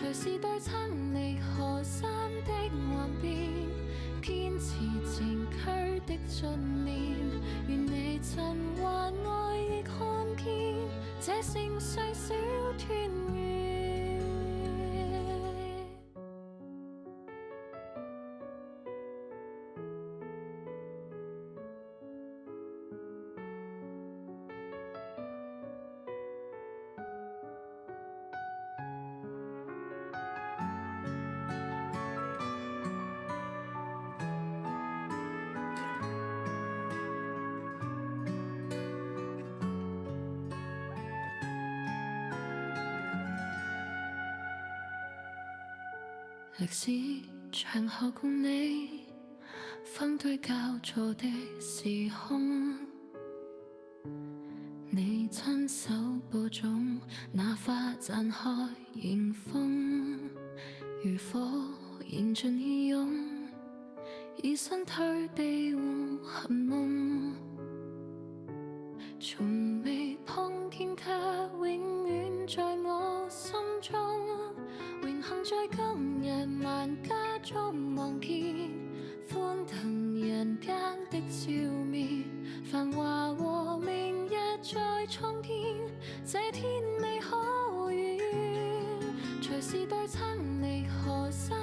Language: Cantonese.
隨時對撐離河山的幻變，堅持前驅的信念。願你曾還愛意看見，這盛世小團圓。歷史長河共你分堆交錯的時空，你親手播種，那花綻開迎風，如火燃盡義勇，以身退庇護合夢，從未碰見卻永遠在我心中。榮幸在今日萬家中望見，歡騰人間的照面，繁華和明日再創建，這天未可預願，隨時對撐離河山